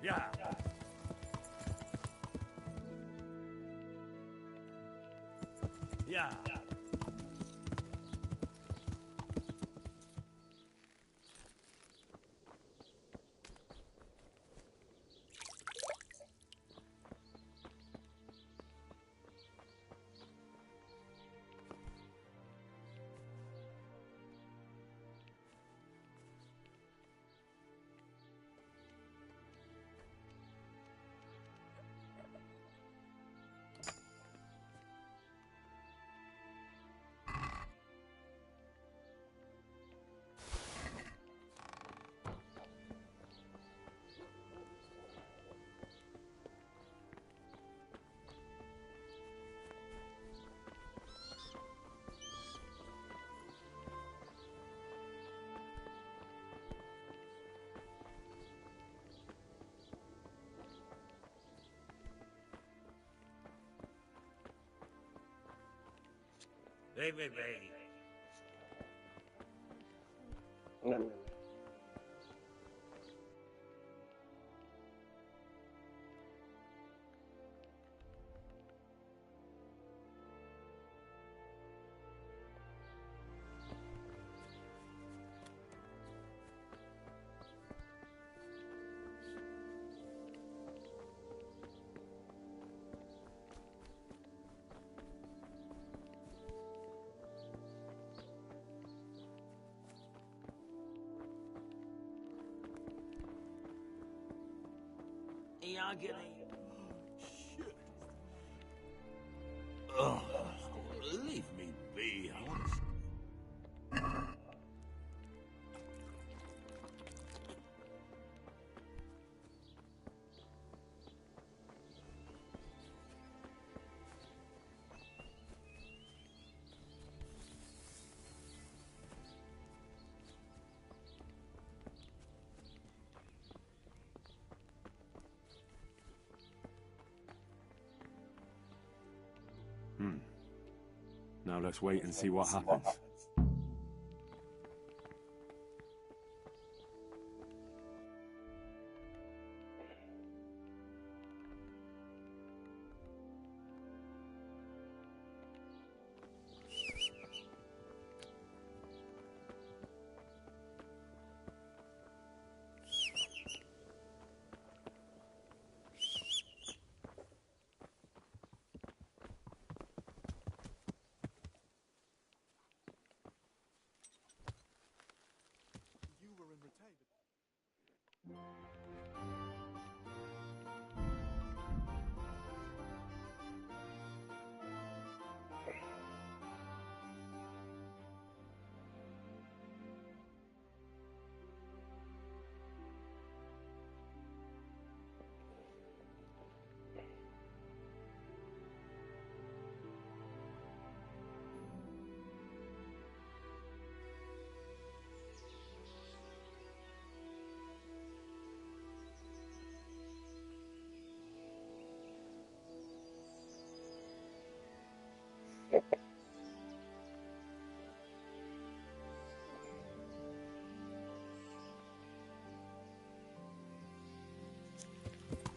Yeah. Yeah. Baby. No. Agony. Shit. Oh, leave me be. I want to... Now let's wait and see what happens.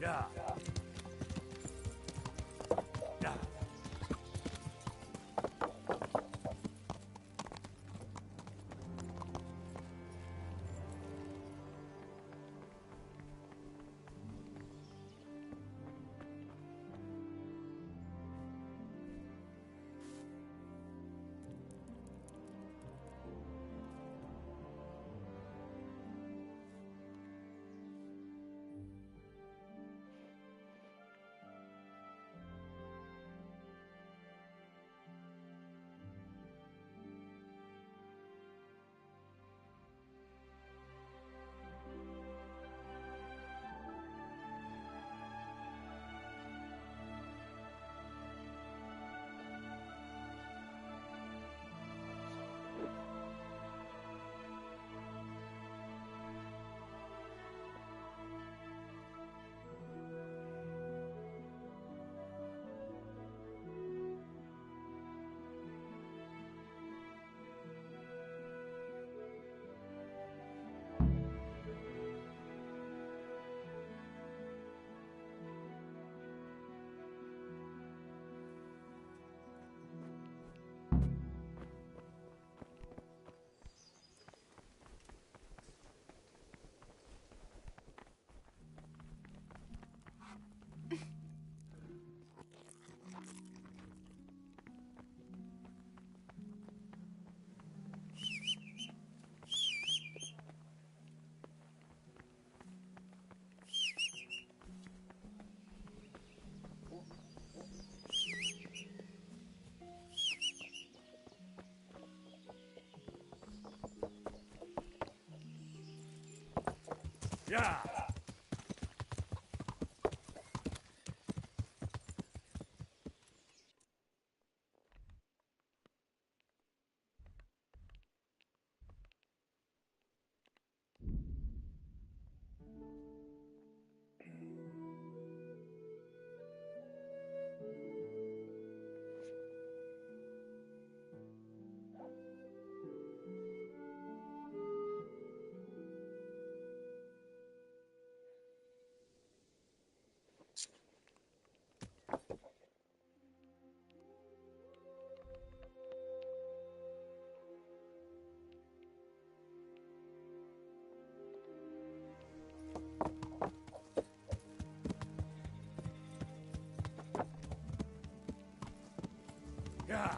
Yeah. Yeah. Yeah. Yeah.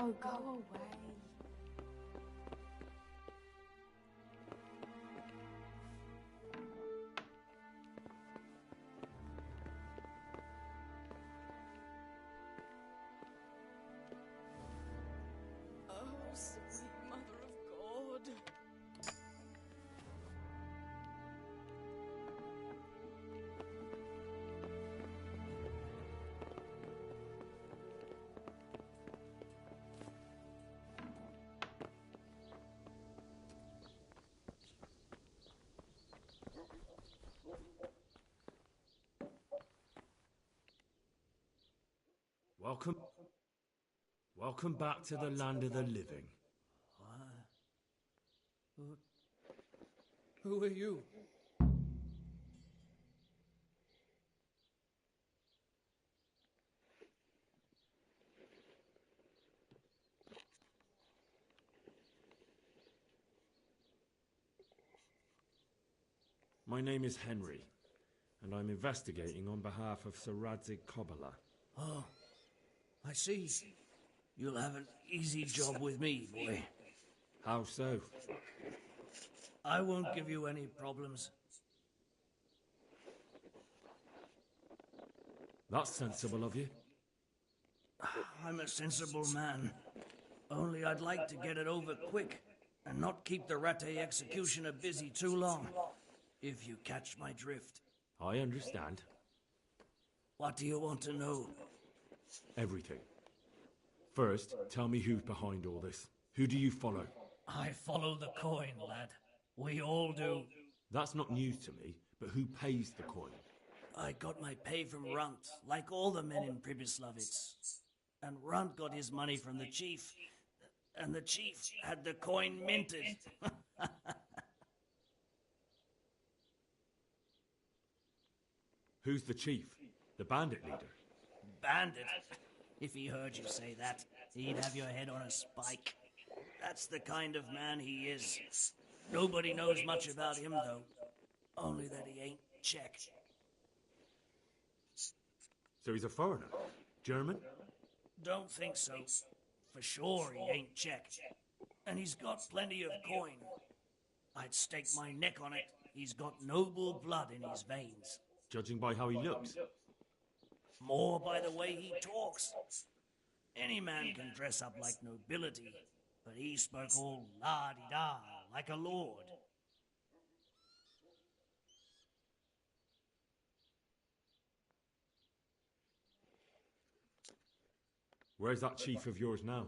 Oh, go away. Oh, sweet Mother of God. Welcome back to the land of the living. Who are you? My name is Henry, and I'm investigating on behalf of Sir Radzig Kobyla. Oh, I see. You'll have an easy job with me, boy. How so? I won't give you any problems. That's sensible of you. I'm a sensible man. Only I'd like to get it over quick and not keep the Ratte executioner busy too long, if you catch my drift. I understand. What do you want to know? Everything. First, tell me who's behind all this. Who do you follow? I follow the coin, lad. We all do. That's not news to me, but who pays the coin? I got my pay from Runt, like all the men in Pribyslavitz. And Runt got his money from the chief. And the chief had the coin minted. Who's the chief? The bandit leader? Bandit? If he heard you say that, he'd have your head on a spike. That's the kind of man he is. Nobody knows much about him, though. Only that he ain't Czech. So he's a foreigner? German? Don't think so. For sure he ain't Czech. And he's got plenty of coin. I'd stake my neck on it. He's got noble blood in his veins. Judging by how he looks? More by the way he talks. Any man can dress up like nobility, but he spoke all la-di-da, like a lord. Where's that chief of yours now?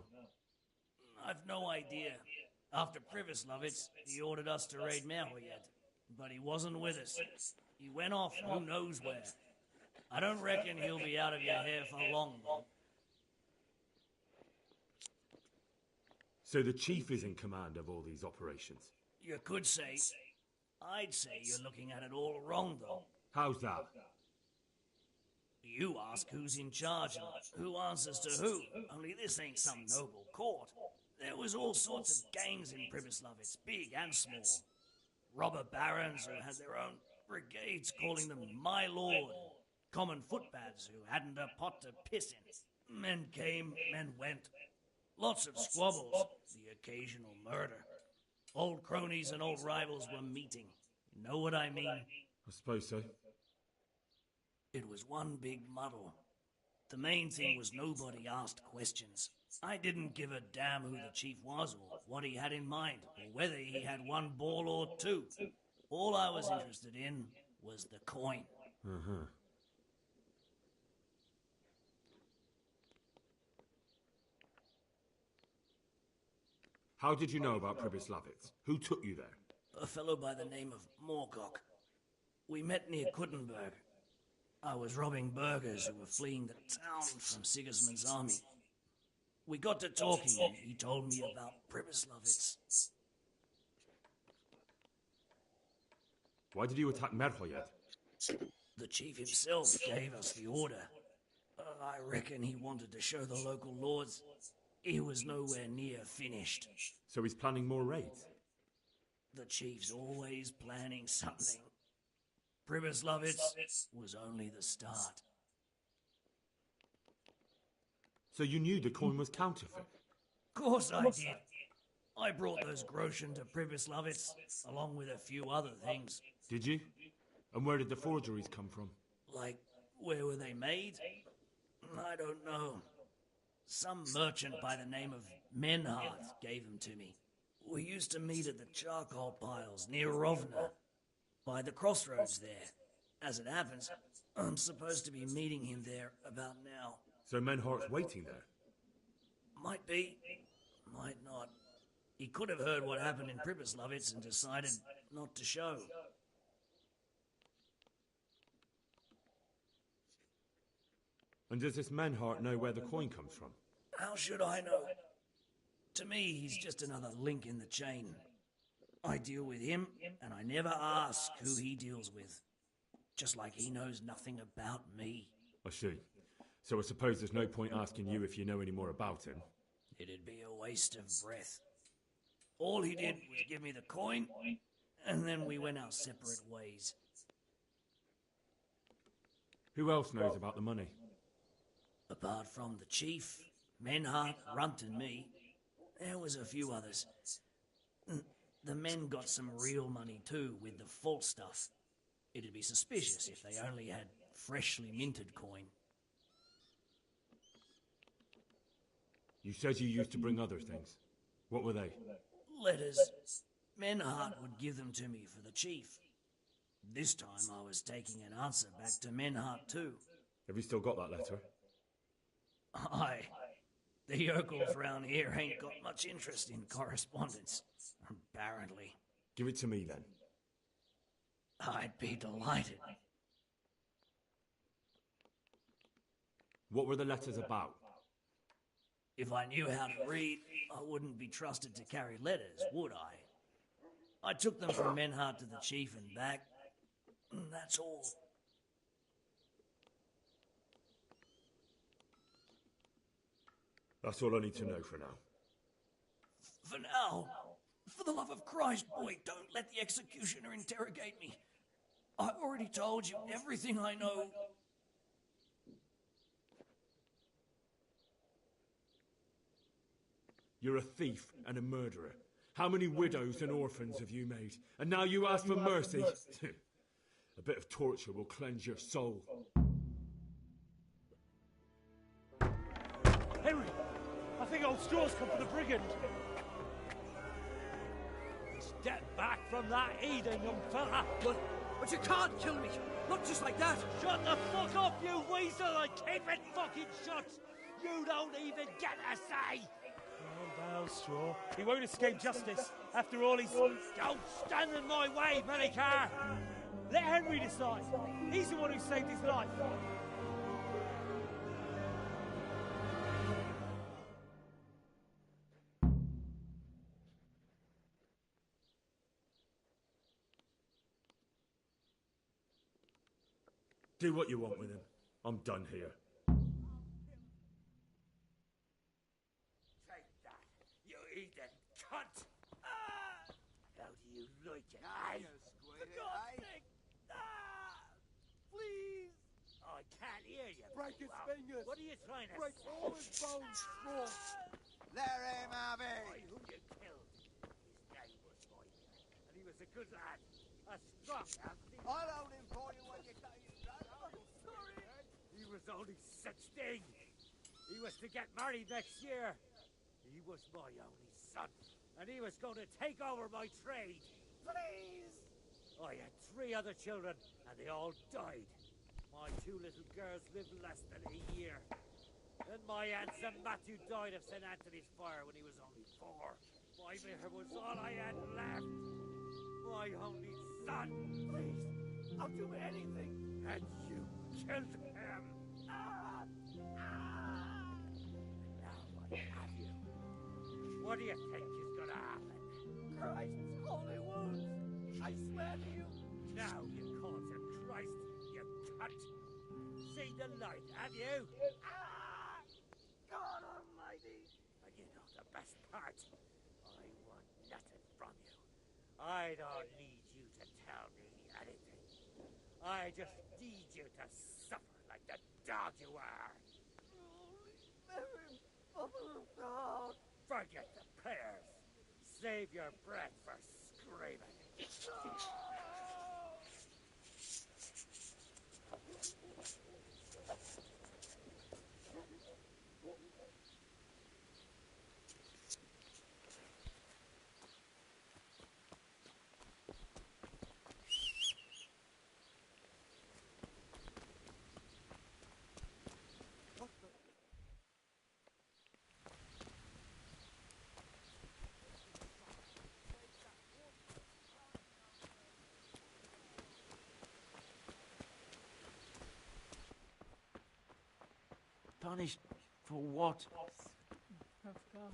I've no idea. After Pribyslavitz, he ordered us to raid Merhoyed, but he wasn't with us. He went off who knows where. I don't reckon he'll be out of your hair for long, though. So the chief is in command of all these operations? You could say. I'd say you're looking at it all wrong, though. How's that? You ask who's in charge and who answers to who. Only this ain't some noble court. There was all sorts of gangs in Pribyslavitz, big and small. Robber barons who had their own brigades calling them my lord. Common footpads who hadn't a pot to piss in. Men came, men went. Lots of squabbles, the occasional murder. Old cronies and old rivals were meeting. You know what I mean? I suppose so. It was one big muddle. The main thing was nobody asked questions. I didn't give a damn who the chief was or what he had in mind, or whether he had one ball or two. All I was interested in was the coin. Uh-huh. How did you know about Pribyslavitz? Who took you there? A fellow by the name of Morcock. We met near Kuttenberg. I was robbing burghers who were fleeing the town from Sigismund's army. We got to talking and he told me about Pribyslavitz. Why did you attack Merhoyed? The chief himself gave us the order. I reckon he wanted to show the local lords he was nowhere near finished. So he's planning more raids? The chief's always planning something. Pribyslavitz was only the start. So you knew the coin was counterfeit? Course I did. I brought those groschen to Pribyslavitz, along with a few other things. Did you? And where did the forgeries come from? Like, where were they made? I don't know. Some merchant by the name of Menhart gave them to me. We used to meet at the charcoal piles near Rovna, by the crossroads there. As it happens, I'm supposed to be meeting him there about now. So Menhart's waiting there? Might be, might not. He could have heard what happened in Pribyslavitz and decided not to show. And does this Menhart know where the coin comes from? How should I know? To me, he's just another link in the chain. I deal with him, and I never ask who he deals with. Just like he knows nothing about me. I see. So I suppose there's no point asking you if you know any more about him. It'd be a waste of breath. All he did was give me the coin, and then we went our separate ways. Who else knows about the money? Apart from the chief, Menhart, Runt and me, there was a few others. The men got some real money too, with the false stuff. It'd be suspicious if they only had freshly minted coin. You said you used to bring other things. What were they? Letters. Menhart would give them to me for the chief. This time I was taking an answer back to Menhart too. Have you still got that letter? Aye. The yokels round here ain't got much interest in correspondence, apparently. Give it to me then. I'd be delighted. What were the letters about? If I knew how to read, I wouldn't be trusted to carry letters, would I? I took them from Menhart to the chief and back. That's all. That's all I need to know for now. For now, for the love of Christ, boy, don't let the executioner interrogate me. I already told you everything I know. You're a thief and a murderer. How many widows and orphans have you made? And now you ask for mercy? A bit of torture will cleanse your soul. Henry! I think old Straw's come for the brigand. Step back from that Eden, young fella. But you can't kill me. Not just like that. Shut the fuck up, you weasel, and keep it fucking shut. You don't even get a say. Oh, now, Straw. He won't escape justice. After all, he's... Don't stand in my way, Melikar. Let Henry decide. He's the one who saved his life. Do what you want with him. I'm done here. Take that, you heathen cunt! How do you like it, eh? For God's sake! Please! I can't hear you. Break his fingers! What are you trying to Break say? all his bones, Straw! Let him have it! Who you killed? His name was Moynihan, and he was a good lad. A strong lad. I'll own him for you when you die. He was only 16. He was to get married next year. He was my only son, and he was going to take over my trade. Please! I had 3 other children, and they all died. My 2 little girls lived less than a year. And my handsome Matthew died of St. Anthony's fire when he was only 4. My vicar was all I had left. My only son. Please, I'll do anything. And you killed him. Now what have you? What do you think is going to happen? Christ's holy wounds! I swear to you! Now you call him Christ, you cunt! Seen the light, have you? God Almighty! And you know the best part? I want nothing from you. I don't need you to tell me anything. I just need you to suffer like the dog you are. Holy Mary, Mother of God! Forget the prayers. Save your breath for screaming. Punished for what? Of God.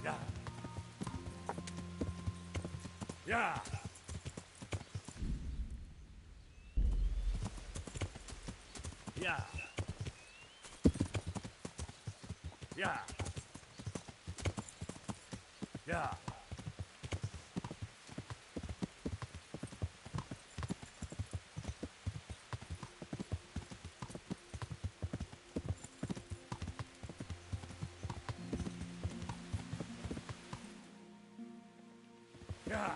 Yeah. Yeah. Yeah. Yeah. Yeah. Yeah.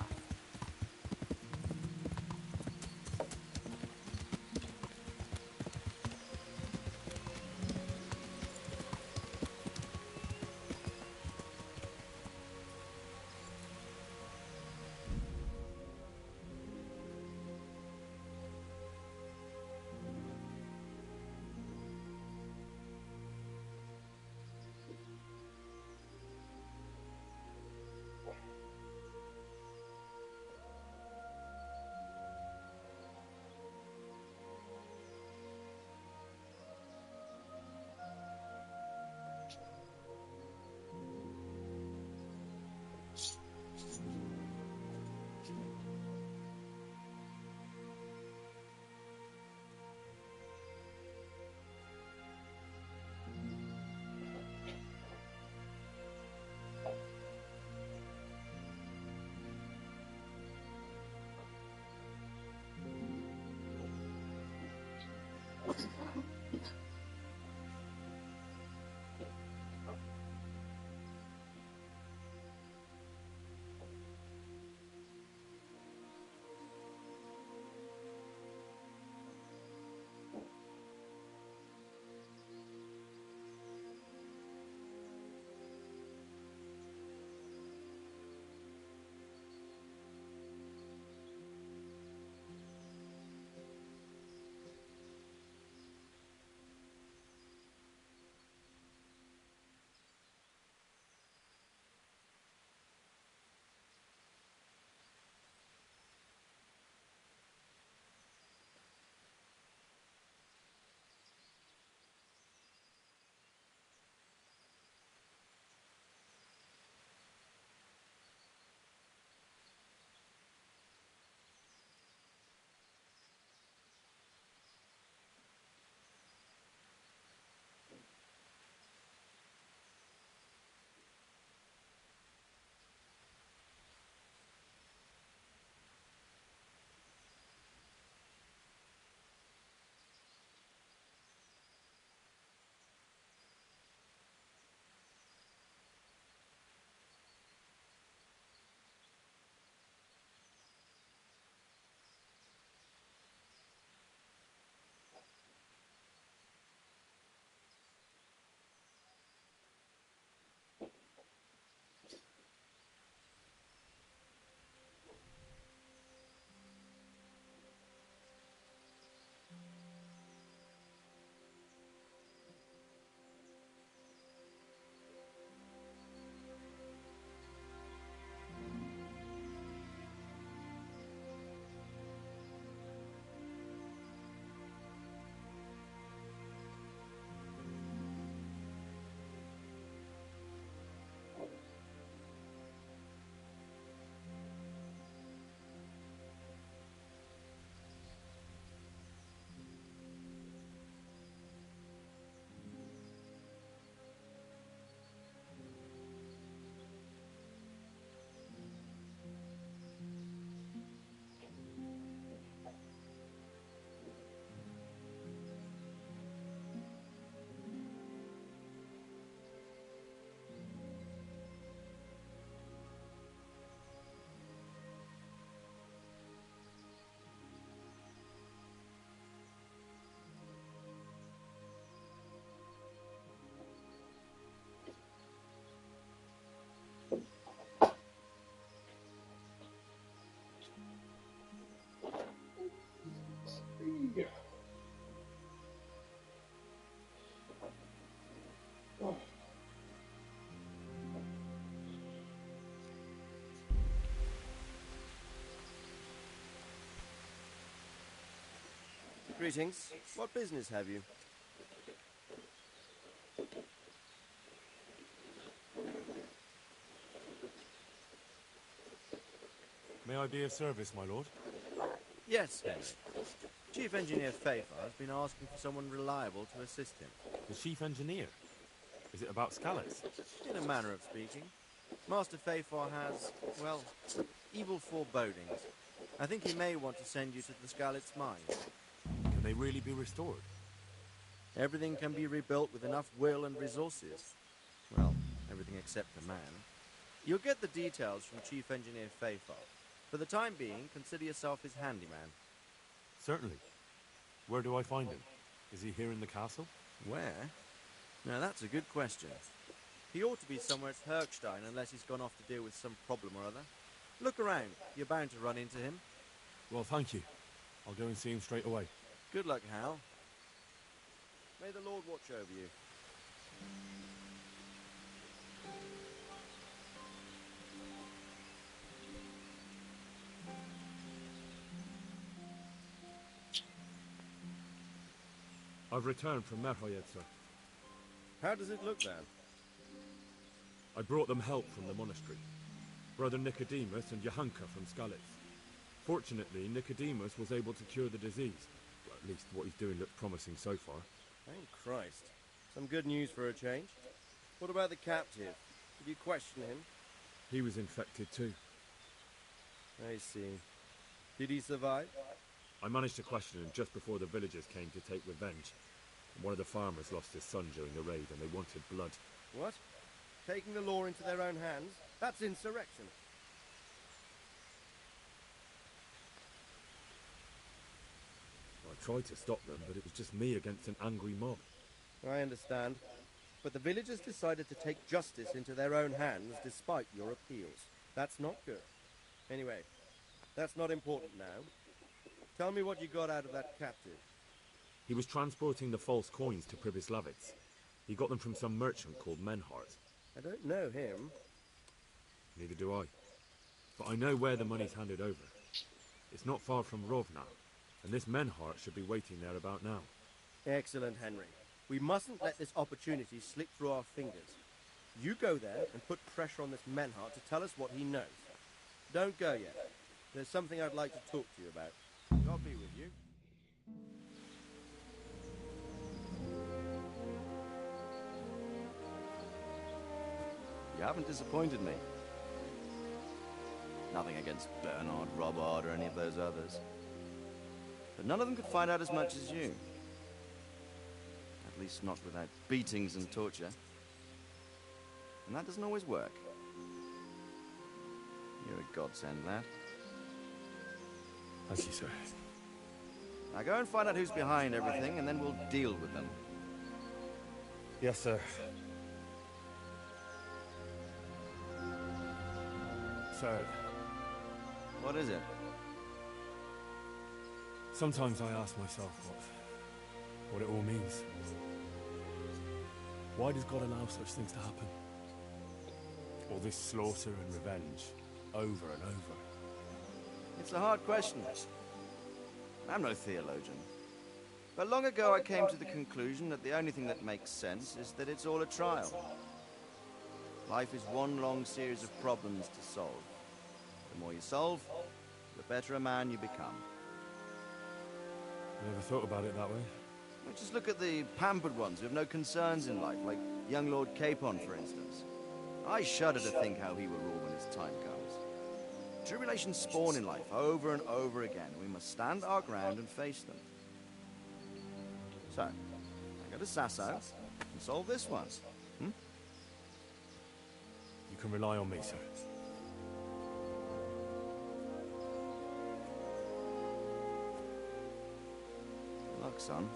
Greetings. What business have you? May I be of service, my lord? Yes, Henry. Chief Engineer Pfeiffer has been asking for someone reliable to assist him. The chief engineer? Is it about Scallops? In a manner of speaking. Master Pfeiffer has, well, evil forebodings. I think he may want to send you to the Skalitz mine. Can they really be restored? Everything can be rebuilt with enough will and resources. Well, everything except the man. You'll get the details from Chief Engineer Pfeiffer. For the time being, consider yourself his handyman. Certainly. Where do I find him? Is he here in the castle? Where? Now that's a good question. He ought to be somewhere at Herkstein unless he's gone off to deal with some problem or other. Look around. You're bound to run into him. Well, thank you. I'll go and see him straight away. Good luck, Hal. May the Lord watch over you. I've returned from Merhoyed, sir. How does it look, then? I brought them help from the monastery. Brother Nicodemus and Johanka from Skalitz. Fortunately, Nicodemus was able to cure the disease. Well, at least what he's doing looks promising so far. Thank Christ. Some good news for a change. What about the captive? Did you question him? He was infected too. I see. Did he survive? I managed to question him just before the villagers came to take revenge. One of the farmers lost his son during the raid and they wanted blood. What? Taking the law into their own hands? That's insurrection. I tried to stop them, but it was just me against an angry mob. I understand. But the villagers decided to take justice into their own hands despite your appeals. That's not good. Anyway, that's not important now. Tell me what you got out of that captive. He was transporting the false coins to Pribyslavitz. He got them from some merchant called Menhart. I don't know him. Neither do I. But I know where the money's handed over. It's not far from Rovna, and this Menhart should be waiting there about now. Excellent, Henry. We mustn't let this opportunity slip through our fingers. You go there and put pressure on this Menhart to tell us what he knows. Don't go yet. There's something I'd like to talk to you about. God be with you. You haven't disappointed me. Nothing against Bernard, Robert, or any of those others. But none of them could find out as much as you. At least not without beatings and torture. And that doesn't always work. You're a godsend, lad. Thank you, sir. Now go and find out who's behind everything, and then we'll deal with them. Yes, sir. Sir, What is it? sometimes I ask myself what it all means. Why does God allow such things to happen? All this slaughter and revenge, over and over. It's a hard question. I'm no theologian. But long ago I came to the conclusion that the only thing that makes sense is that it's all a trial. Life is one long series of problems to solve. The more you solve, the better a man you become. Never thought about it that way. Well, just look at the pampered ones who have no concerns in life, like young Lord Capon, for instance. I shudder to think how he will rule when his time comes. Tribulations spawn in life over and over again. We must stand our ground and face them. So, I go to Sasau and solve this one. You can rely on me, sir. Good luck, son.